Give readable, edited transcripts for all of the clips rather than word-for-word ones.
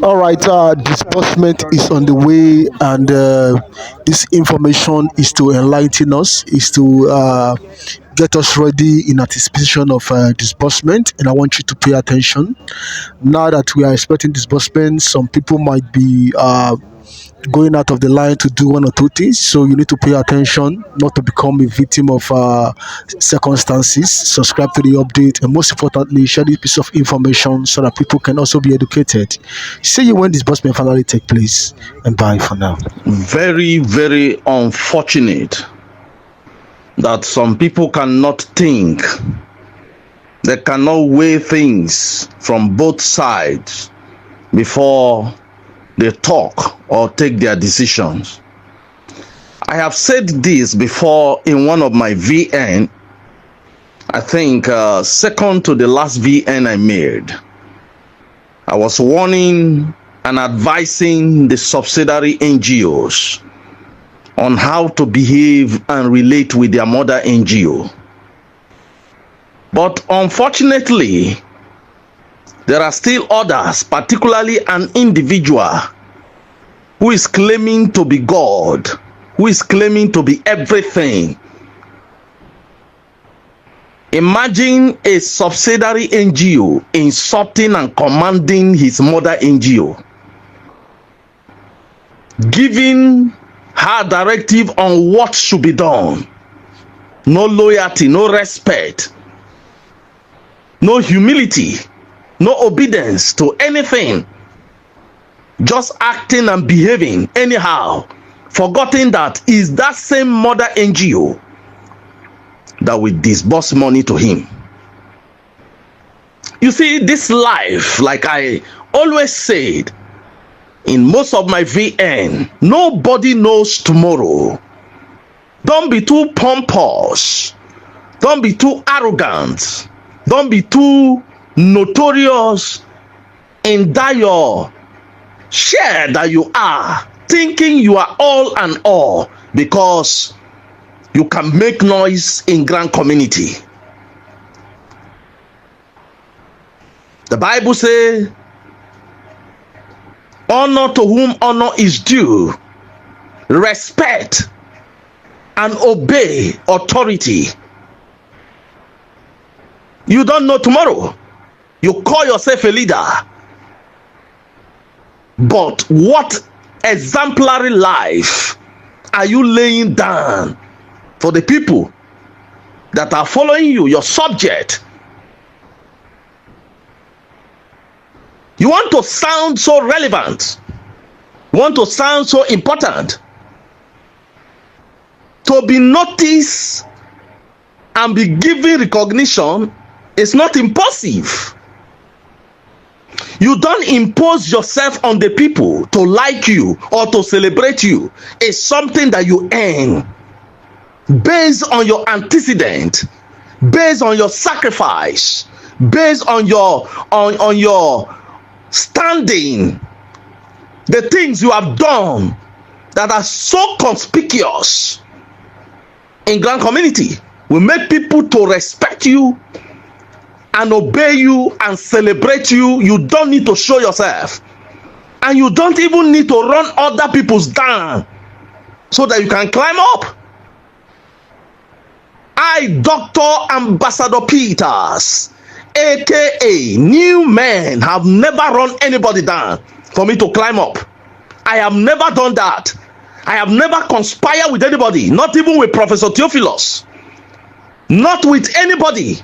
All right, disbursement is on the way, and this information is to enlighten us, is to get us ready in anticipation of disbursement. And I want you to pay attention. Now that we are expecting disbursement, some people might be going out of the line to do one or two things. So you need to pay attention not to become a victim of circumstances. Subscribe to the update, and most importantly, share this piece of information so that people can also be educated. See you when disbursement finally take place, and bye for now. Very, very unfortunate that some people cannot think, they cannot weigh things from both sides before they talk or take their decisions. I have said this before in one of my VN, I think second to the last VN I made. I was warning and advising the subsidiary NGOs on how to behave and relate with their mother NGO. But unfortunately, there are still others, particularly an individual who is claiming to be God, who is claiming to be everything. Imagine a subsidiary NGO insulting and commanding his mother NGO, giving her directive on what should be done. No loyalty, no respect, no humility, no obedience to anything. Just acting and behaving anyhow, forgetting that is that same mother NGO that will disburse money to him. You see, this life, like I always said in most of my VN, nobody knows tomorrow. Don't be too pompous. Don't be too arrogant. Don't be too notorious in that your share that you are, thinking you are all and all because you can make noise in grand community. The Bible says, honor to whom honor is due, respect and obey authority. You don't know tomorrow. You call yourself a leader, but what exemplary life are you laying down for the people that are following you, your subject? You want to sound so relevant, you want to sound so important, to be noticed and be given recognition is not impulsive. You don't impose yourself on the people to like you or to celebrate you. It's something that you earn based on your antecedent, based on your sacrifice, based on your standing, the things you have done that are so conspicuous in grand community will make people to respect you and obey you and celebrate you. You don't need to show yourself, and you don't even need to run other people's down so that you can climb up. I, Dr. Ambassador Peters, aka New Man, have never run anybody down for me to climb up. I have never done that. I have never conspired with anybody, not even with Professor Theophilus, not with anybody,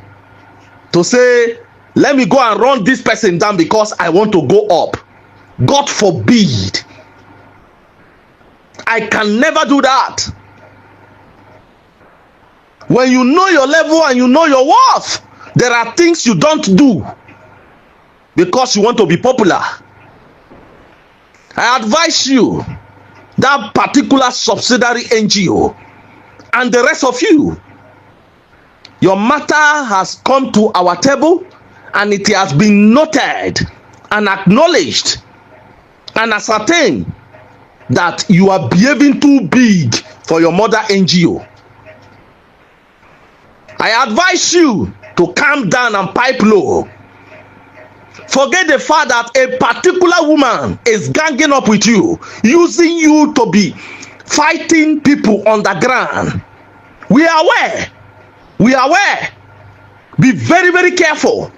to say, let me go and run this person down because I want to go up. God forbid. I can never do that. When you know your level and you know your worth, there are things you don't do because you want to be popular. I advise you, that particular subsidiary NGO and the rest of you, your matter has come to our table and it has been noted and acknowledged and ascertained that you are behaving too big for your mother NGO. I advise you to calm down and pipe low. Forget the fact that a particular woman is ganging up with you, using you to be fighting people on the ground. We are aware. We are aware. Be very, very careful.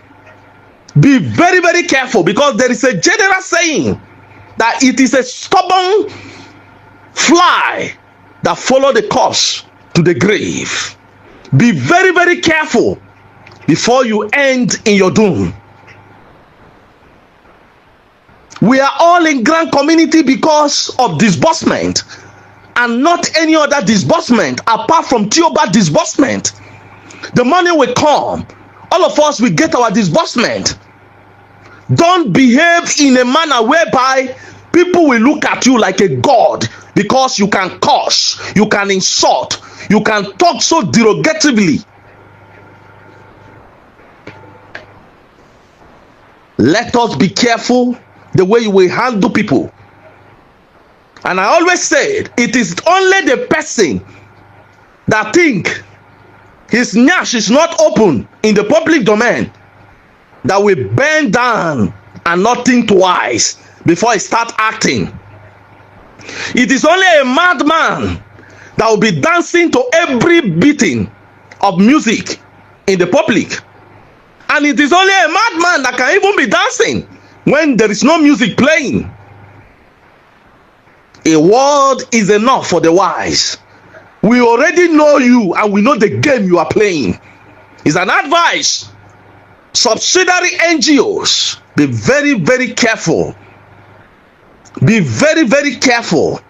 Be very, very careful, because there is a general saying that it is a stubborn fly that follow the corpse to the grave. Be very, very careful before you end in your doom. We are all in grand community because of disbursement, and not any other disbursement apart from Theobarth disbursement. The money will come. All of us will get our disbursement. Don't behave in a manner whereby people will look at you like a god, because you can curse, you can insult, you can talk so derogatively. Let us be careful the way you will handle people. And I always said, it is only the person that think his nyash is not open in the public domain that will bend down and not think twice before he start acting. It is only a madman that will be dancing to every beating of music in the public. And it is only a madman that can even be dancing when there is no music playing. A word is enough for the wise. We already know you, and we know the game you are playing. It's an advice. Subsidiary NGOs, be very, very careful. Be very, very careful.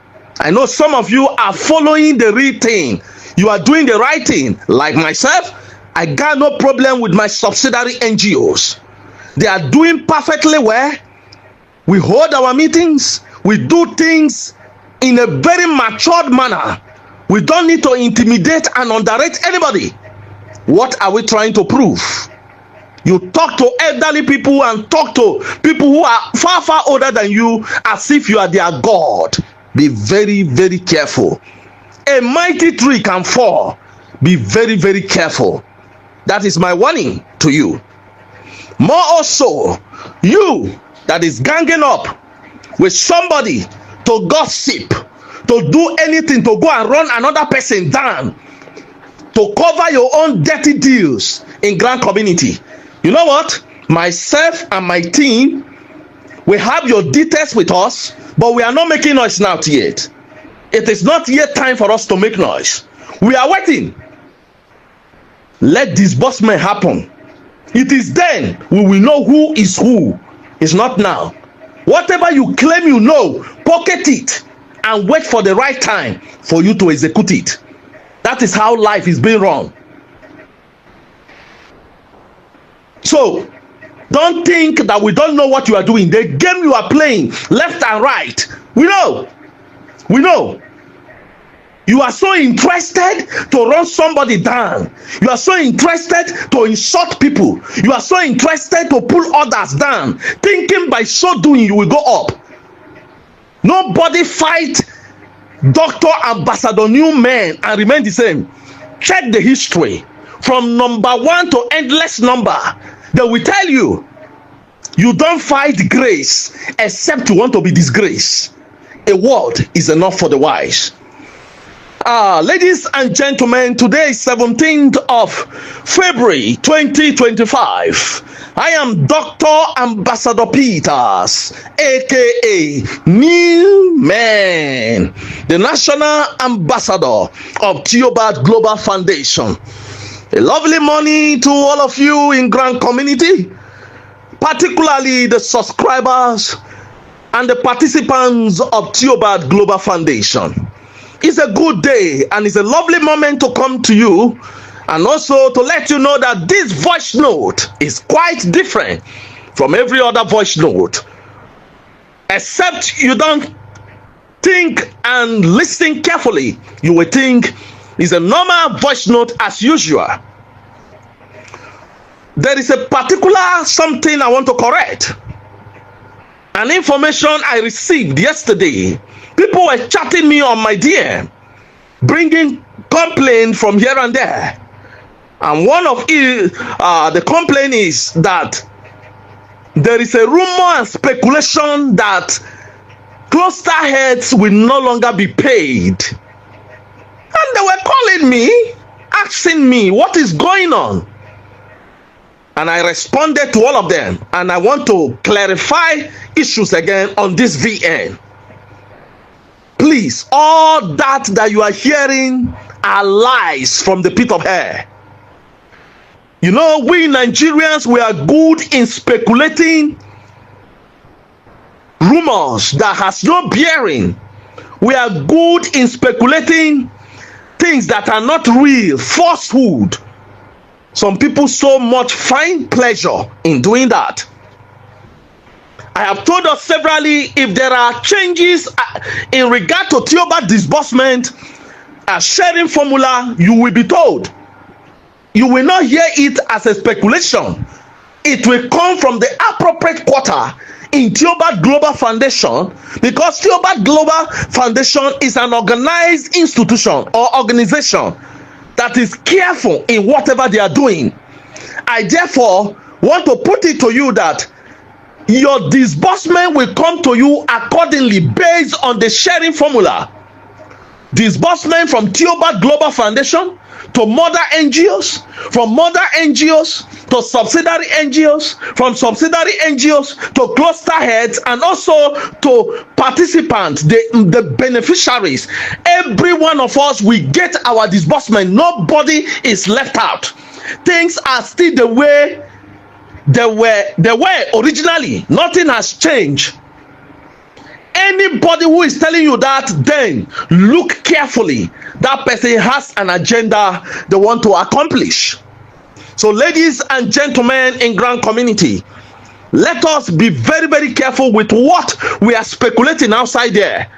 I know some of you are following the real thing. You are doing the right thing. Like myself, I got no problem with my subsidiary NGOs. They are doing perfectly well. We hold our meetings. We do things in a very matured manner. We don't need to intimidate and underrate anybody. What are we trying to prove? You talk to elderly people and talk to people who are far, far older than you as if you are their God. Be very, very careful. A mighty tree can fall. Be very, very careful. That is my warning to you. More also, you that is ganging up with somebody to gossip, to do anything, to go and run another person down, to cover your own dirty deals in grand community. You know what? Myself and my team, we have your details with us, but we are not making noise now yet. It is not yet time for us to make noise. We are waiting. Let disbursement happen. It is then we will know who is who. It's not now. Whatever you claim you know, pocket it and wait for the right time for you to execute it. That is how life is being run. So, don't think that we don't know what you are doing. The game you are playing, left and right, we know. We know. You are so interested to run somebody down. You are so interested to insult people. You are so interested to pull others down, thinking by so doing you will go up. Nobody fight Dr. Ambassador New Men and remain the same. Check the history from number 1 to endless number. They will tell you, you don't fight grace except you want to be disgraced. A word is enough for the wise. Ladies and gentlemen, today is 17th of February 2025. I am Dr. Ambassador Peters, aka New Man, the National Ambassador of Theobarth Global Foundation. A lovely morning to all of you in grand community, particularly the subscribers and the participants of Theobarth Global Foundation. It's a good day and it's a lovely moment to come to you and also to let you know that this voice note is quite different from every other voice note, except you don't think and listen carefully. You will think it's a normal voice note as usual. There is a particular something I want to correct. An information I received yesterday. People were chatting me on my DM, bringing complaint from here and there. And one of the complaint is that there is a rumor and speculation that cluster heads will no longer be paid. And they were calling me, asking me what is going on. And I responded to all of them. And I want to clarify issues again on this VN. Please, all that you are hearing are lies from the pit of hell. You know, we Nigerians, we are good in speculating rumors that has no bearing. We are good in speculating things that are not real, falsehood. Some people so much find pleasure in doing that. I have told us severally, if there are changes in regard to Theobarth disbursement, a sharing formula, you will be told. You will not hear it as a speculation. It will come from the appropriate quarter in Theobarth Global Foundation, because Theobarth Global Foundation is an organized institution or organization that is careful in whatever they are doing. I therefore want to put it to you that your disbursement will come to you accordingly based on the sharing formula. Disbursement from Theobarth Global Foundation to mother NGOs, from mother NGOs to subsidiary NGOs, from subsidiary NGOs to cluster heads, and also to participants, the beneficiaries. Every one of us, we get our disbursement. Nobody is left out. Things are still the way they were originally. Nothing has changed. Anybody who is telling you that, then look carefully. That person has an agenda they want to accomplish. So ladies and gentlemen in grand community, let us be very, very careful with what we are speculating outside there.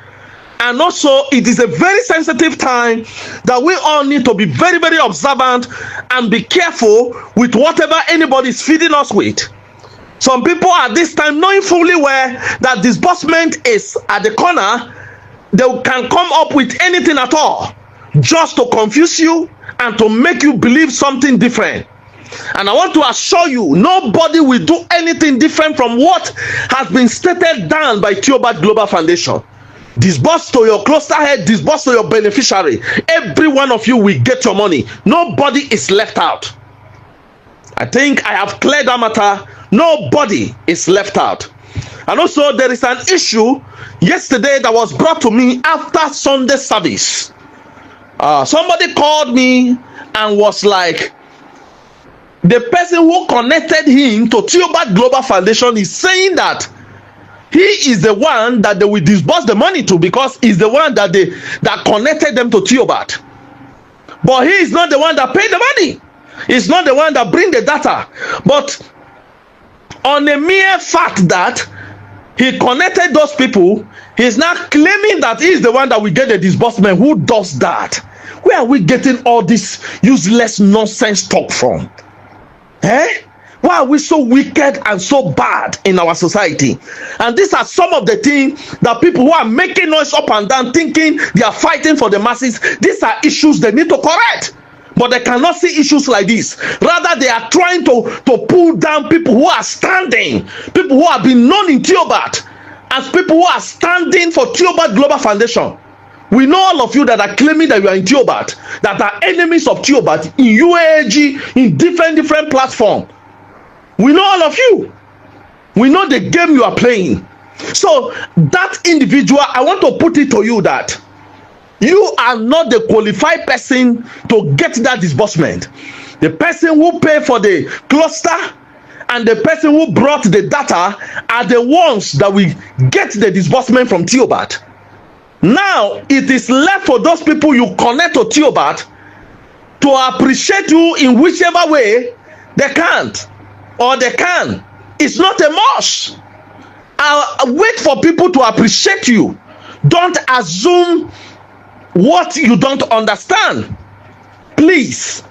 And also, it is a very sensitive time that we all need to be very, very observant and be careful with whatever anybody is feeding us with. Some people at this time, knowing fully well that disbursement is at the corner, they can come up with anything at all just to confuse you and to make you believe something different. And I want to assure you, nobody will do anything different from what has been stated down by Theobarth Global Foundation. Disburse to your cluster head, disburse to your beneficiary. Every one of you will get your money. Nobody is left out. I think I have cleared that matter. Nobody is left out. And also, there is an issue yesterday that was brought to me after Sunday service. Somebody called me and was like, the person who connected him to Theobarth Global Foundation is saying that he is the one that they will disburse the money to, because he's the one that connected them to Theobarth. But he is not the one that paid the money. He's not the one that bring the data. But on a mere fact that he connected those people, he's now claiming that he is the one that will get the disbursement. Who does that? Where are we getting all this useless nonsense talk from? Why are we so wicked and so bad in our society? And these are some of the things that people who are making noise up and down, thinking they are fighting for the masses, these are issues they need to correct. But they cannot see issues like this. Rather, they are trying to pull down people who are standing, people who have been known in Theobarth, as people who are standing for Theobarth Global Foundation. We know all of you that are claiming that you are in Theobarth, that are enemies of Theobarth, in UAAG, in different platforms. We know all of you. We know the game you are playing. So that individual, I want to put it to you that you are not the qualified person to get that disbursement. The person who paid for the cluster and the person who brought the data are the ones that will get the disbursement from Theobarth. Now, it is left for those people you connect to Theobarth to appreciate you in whichever way they can't or they can. It's not a must. I'll wait for people to appreciate you. Don't assume what you don't understand. Please.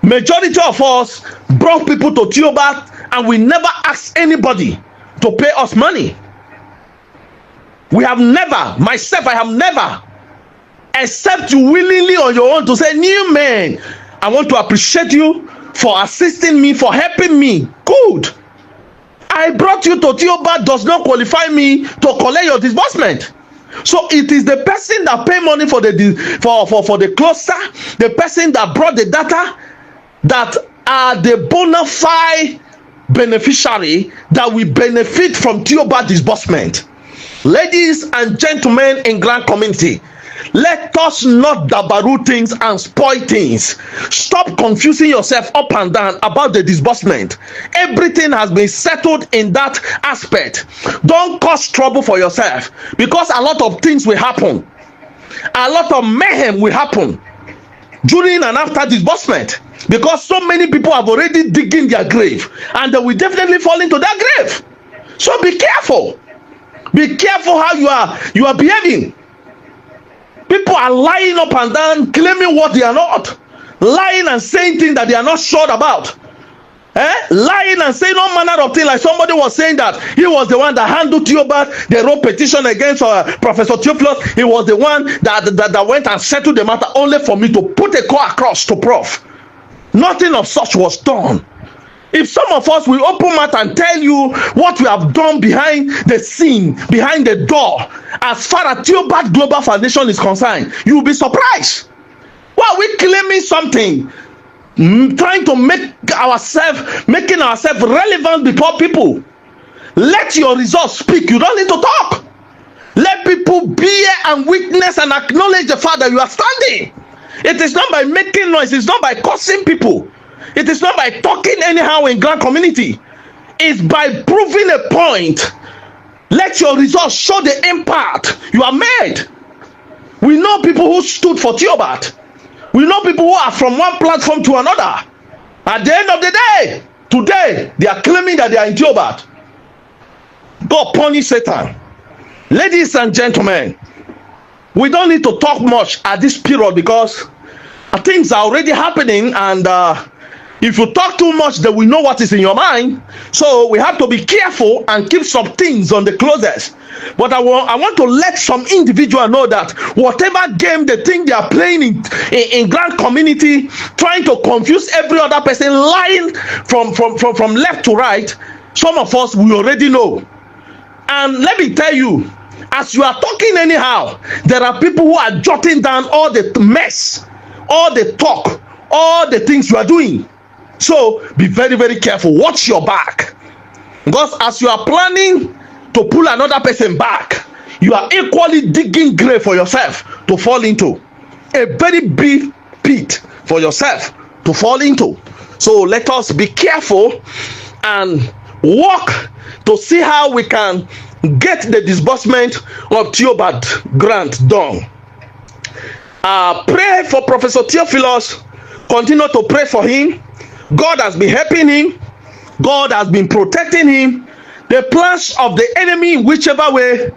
Majority of us brought people to Theobarth and we never asked anybody to pay us money. We have never, myself, I have never, except you willingly on your own to say, new man, I want to appreciate you for assisting me, for helping me. Good. I brought you to Theobarth does not qualify me to collect your disbursement. So it is the person that pay money for the cluster, the person that brought the data, that are the bona fide beneficiary that will benefit from Theobarth disbursement. Ladies and gentlemen in Grand Community, let us not dabaru things and spoil things. Stop confusing yourself up and down about the disbursement. Everything has been settled in that aspect. Don't cause trouble for yourself, because a lot of things will happen. A lot of mayhem will happen during and after disbursement, because so many people have already digging their grave, and they will definitely fall into that grave. So be careful. Be careful how you are behaving. People are lying up and down, claiming what they are not, lying and saying things that they are not sure about. Lying and saying all manner of things, like somebody was saying that he was the one that handled Theobarth. They wrote petition against Professor Theophilus. He was the one that went and settled the matter, only for me to put a call across to Prof. Nothing of such was done. If some of us will open mouth and tell you what we have done behind the scene, behind the door, as far as Theobarth Global Foundation is concerned, you will be surprised. Why are we claiming something, trying to making ourselves relevant before people? Let your results speak. You don't need to talk. Let people bear and witness and acknowledge the fact that you are standing. It is not by making noise. It's not by cursing people. It is not by talking anyhow in Grand Community. It's by proving a point. Let your results show the impact you have made. We know people who stood for Theobarth. We know people who are from one platform to another. At the end of the day, today, they are claiming that they are in Theobarth. God punish Satan. Ladies and gentlemen, we don't need to talk much at this period, because things are already happening, and if you talk too much, then we know what is in your mind. So we have to be careful and keep some things on the closest. But I want to let some individual know that whatever game they think they are playing in Grand Community, trying to confuse every other person, lying from left to right, some of us, we already know. And let me tell you, as you are talking anyhow, there are people who are jotting down all the mess, all the talk, all the things you are doing. So be very, very careful. Watch your back, because as you are planning to pull another person back, you are equally digging grave for yourself to fall into, a very big pit for yourself to fall into. So let us be careful and work to see how we can get the disbursement of Theobarth grant done. Pray for Professor Theophilus. Continue to pray for him. God has been helping him. God has been protecting him. The plans of the enemy, in whichever way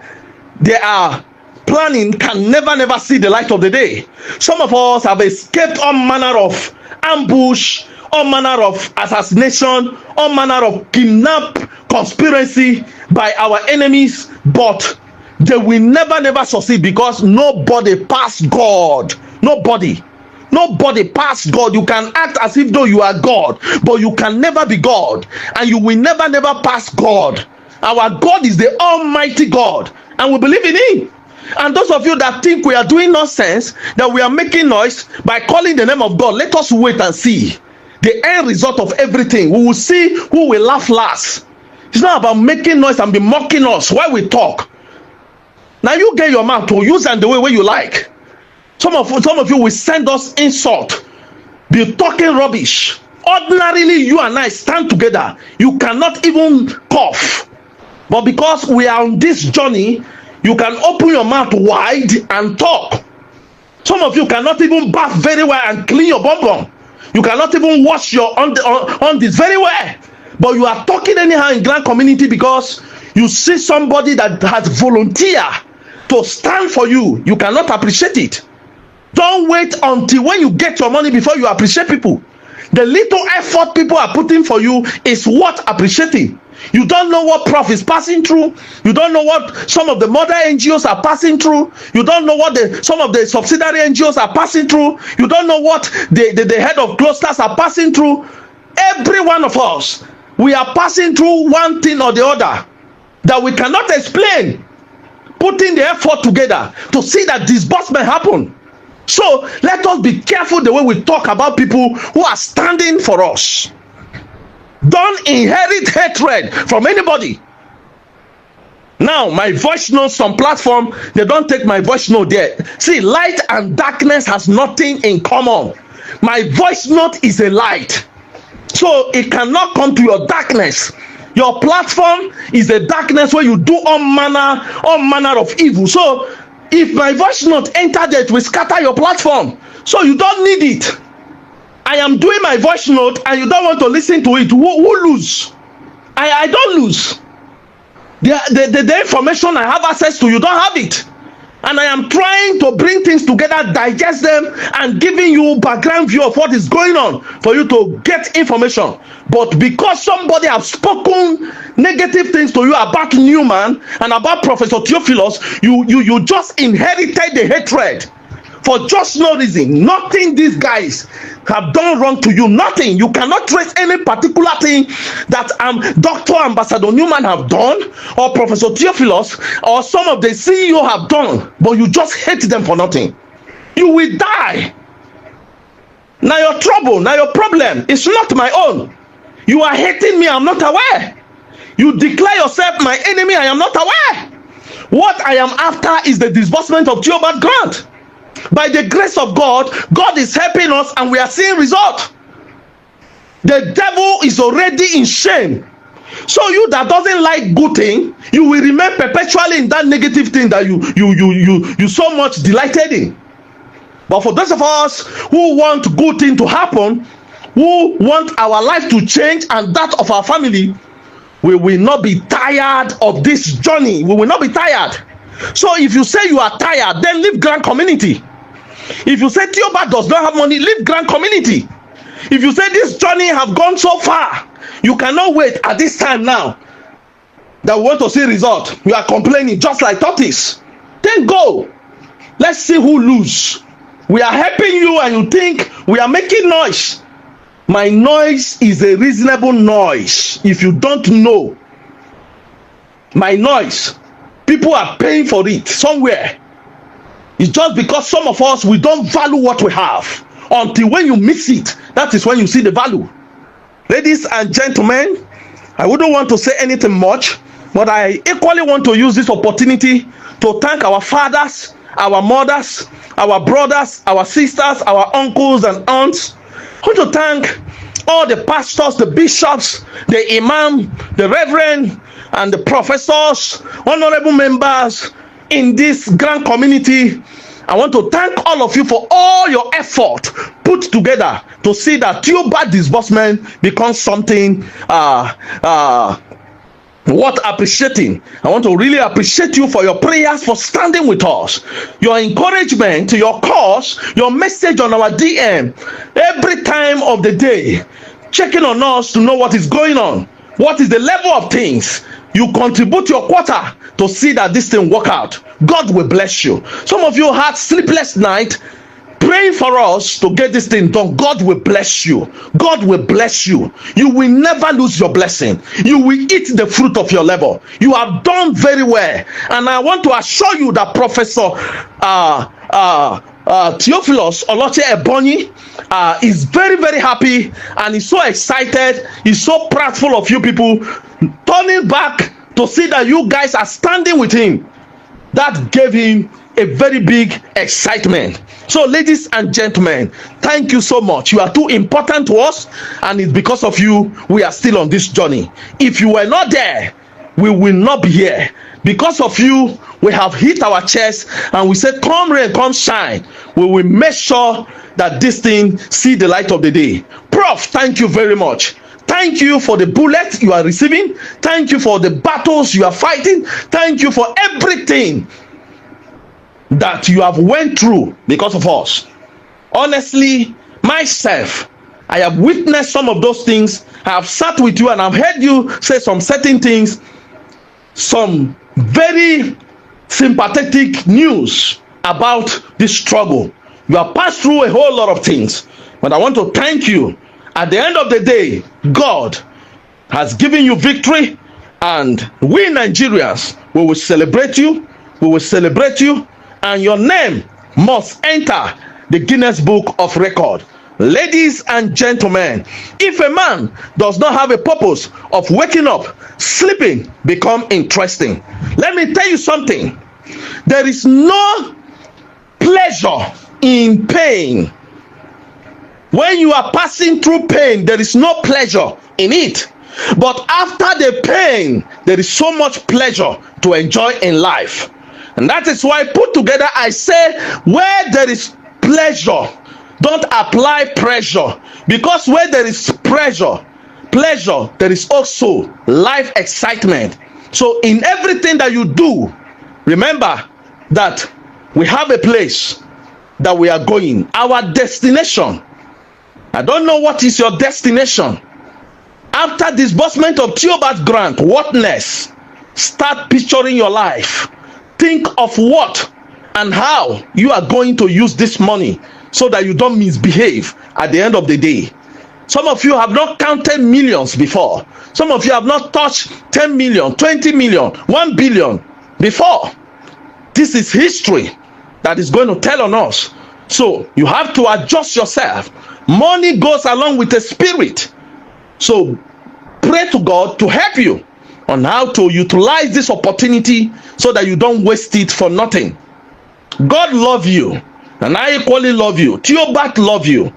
they are planning, can never see the light of the day. Some of us have escaped all manner of ambush, all manner of assassination, all manner of kidnap, conspiracy by our enemies, but they will never succeed, because nobody passed God. Nobody past God. You can act as if though you are God, but you can never be God, and you will never pass God. Our God is the Almighty God, and we believe in Him. And those of you that think we are doing nonsense, that we are making noise by calling the name of God, let us wait and see the end result of everything. We will see who will laugh last. It's not about making noise and be mocking us while we talk. Now you get your mouth to use and the way you like. Some of you will send us insult, be talking rubbish. Ordinarily, you and I stand together. You cannot even cough. But because we are on this journey, you can open your mouth wide and talk. Some of you cannot even bath very well and clean your bum. You cannot even wash your on this very well. But you are talking anyhow in Grand Community because you see somebody that has volunteered to stand for you. You cannot appreciate it. Don't wait until when you get your money before you appreciate people. The little effort people are putting for you is worth appreciating. You don't know what Prof is passing through. You don't know what some of the mother NGOs are passing through. You don't know what some of the subsidiary NGOs are passing through. You don't know what the head of clusters are passing through. Every one of us, we are passing through one thing or the other that we cannot explain, putting the effort together to see that disbursement happen. So let us be careful the way we talk about people who are standing for us. Don't inherit hatred from anybody. Now, my voice note, some platform, they don't take my voice note there. See, light and darkness has nothing in common. My voice note is a light, so it cannot come to your darkness. Your platform is a darkness where you do all manner of evil. So if my voice note enter there, it will scatter your platform. So you don't need it. I am doing my voice note and you don't want to listen to it. Who lose? I don't lose. The information I have access to, you don't have it. And I am trying to bring things together, digest them, and giving you background view of what is going on for you to get information. But because somebody has spoken negative things to you about Newman and about Professor Theophilus, you just inherited the hatred for just no reason. Nothing these guys have done wrong to you. Nothing. You cannot trace any particular thing that Dr. Ambassador Newman have done, or Professor Theophilus, or some of the CEO have done, but you just hate them for nothing. You will die. Now your trouble, now your problem is not my own. You are hating me, I'm not aware. You declare yourself my enemy, I am not aware. What I am after is the disbursement of Theobarth grant. By the grace of God, God is helping us and we are seeing result. The devil is already in shame. So you that doesn't like good thing, you will remain perpetually in that negative thing that you so much delighted in. But for those of us who want good thing to happen, who want our life to change and that of our family, we will not be tired of this journey. We will not be tired. So if you say you are tired, then leave Grand Community. If you say Theobarth does not have money, leave Grand Community. If you say this journey have gone so far, you cannot wait at this time now that we want to see result. You are complaining just like tortoise. Then go. Let's see who lose. We are helping you and you think we are making noise. My noise is a reasonable noise. If you don't know, my noise, people are paying for it somewhere. It's just because some of us, we don't value what we have. Until when you miss it, that is when you see the value. Ladies and gentlemen, I wouldn't want to say anything much, but I equally want to use this opportunity to thank our fathers, our mothers, our brothers, our sisters, our uncles and aunts. I want to thank all the pastors, the bishops, the imam, the reverend, and the professors, honorable members in this Grand Community. I want to thank all of you for all your effort put together to see that Theobarth disbursement becomes something worth appreciating. I want to really appreciate you for your prayers, for standing with us, your encouragement to your cause, your message on our DM every time of the day, checking on us to know what is going on, what is the level of things. You contribute your quarter to see that this thing work out. God will bless you. Some of you had sleepless night praying for us to get this thing done. God will bless you. God will bless you. You will never lose your blessing. You will eat the fruit of your labor. You have done very well. And I want to assure you that Professor Theophilus Oloche Ebonyi is very, very happy and is so excited. He's so proudful of you people, turning back to see that you guys are standing with him. That gave him a very big excitement. So ladies and gentlemen, thank you so much. You are too important to us, and it's because of you we are still on this journey. If you were not there, we will not be here. Because of you, we have hit our chest and we said, come rain, come shine. We will make sure that this thing see the light of the day. Prof, thank you very much. Thank you for the bullets you are receiving. Thank you for the battles you are fighting. Thank you for everything that you have went through because of us. Honestly, myself, I have witnessed some of those things. I have sat with you and I've heard you say some certain things, some very sympathetic news about this struggle. You have passed through a whole lot of things, but I want to thank you. At the end of the day, God has given you victory, and we Nigerians, we will celebrate you, and your name must enter the Guinness Book of Record. Ladies and gentlemen, if a man does not have a purpose of waking up, sleeping become interesting. Let me tell you something. There is no pleasure in pain. When you are passing through pain, there is no pleasure in it. But after the pain, there is so much pleasure to enjoy in life. And that is why, put together, I say, where there is pleasure, don't apply pressure. Because where there is pleasure, there is also life excitement. So in everything that you do, remember that we have a place that we are going, our destination. I don't know what is your destination. After disbursement of Theobarth grant, what next? Start picturing your life. Think of what and how you are going to use this money so that you don't misbehave at the end of the day. Some of you have not counted millions before. Some of you have not touched 10 million, 20 million, 1 billion before. This is history that is going to tell on us. So you have to adjust yourself. Money goes along with the spirit. So pray to God to help you on how to utilize this opportunity so that you don't waste it for nothing. God love you, and I equally love you. Theobarth love you.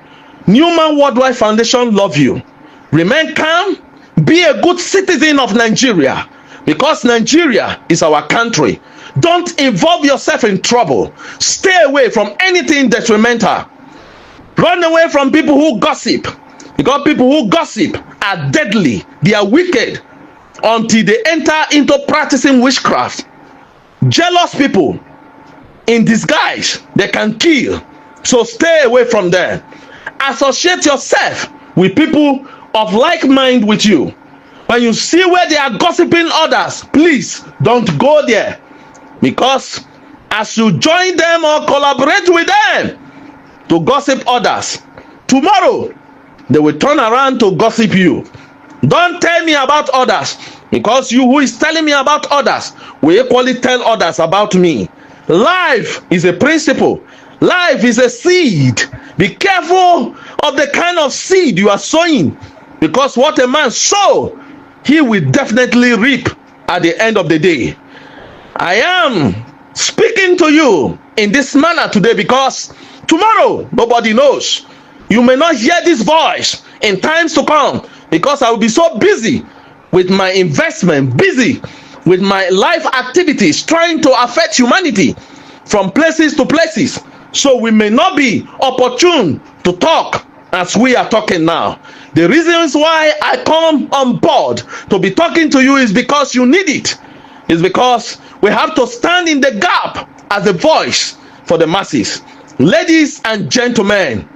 Newman Worldwide Foundation love you. Remain calm. Be a good citizen of Nigeria, because Nigeria is our country. Don't involve yourself in trouble. Stay away from anything detrimental. Run away from people who gossip, because people who gossip are deadly. They are wicked until they enter into practicing witchcraft. Jealous people in disguise, they can kill. So stay away from them. Associate yourself with people of like mind with you. When you see where they are gossiping others, please don't go there, because as you join them or collaborate with them to gossip others, tomorrow they will turn around to gossip you. Don't tell me about others, because you who is telling me about others will equally tell others about me. Life is a principle. Life is a seed. Be careful of the kind of seed you are sowing, because what a man sow, he will definitely reap at the end of the day. I am speaking to you in this manner today because tomorrow nobody knows. You may not hear this voice in times to come, because I will be so busy with my investment, busy with my life activities, trying to affect humanity from places to places. So we may not be opportune to talk as we are talking now. The reasons why I come on board to be talking to you is because you need it. It's because we have to stand in the gap as a voice for the masses. Ladies and gentlemen,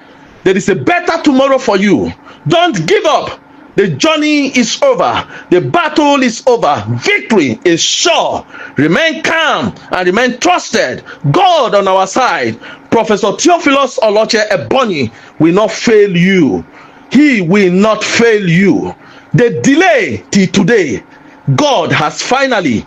there is a better tomorrow for you. Don't give up. The journey is over. The battle is over. Victory is sure. Remain calm and remain trusted. God on our side. Professor Theophilus Oloche Ebonyi will not fail you. He will not fail you. The delay till today, God has finally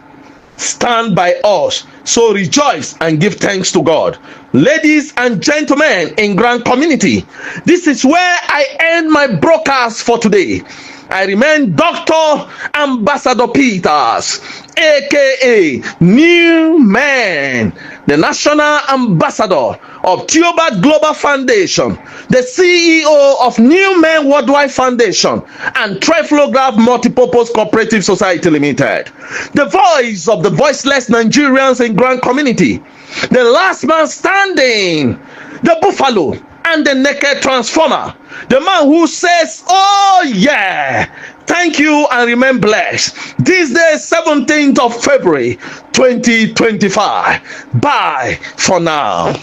stand by us. So rejoice and give thanks to God. Ladies and gentlemen in grand community, this is where I end my broadcast for today. I remain Dr. Ambassador Peters, aka New Man, the National Ambassador of Theobarth Global Foundation, the CEO of New Men Worldwide Foundation, and Triflograph Multipurpose Cooperative Society Limited, the voice of the voiceless Nigerians in grand community, the last man standing, the buffalo and the naked transformer, the man who says, oh yeah, thank you and remain blessed. This day, 17th of February 2025. Bye for now.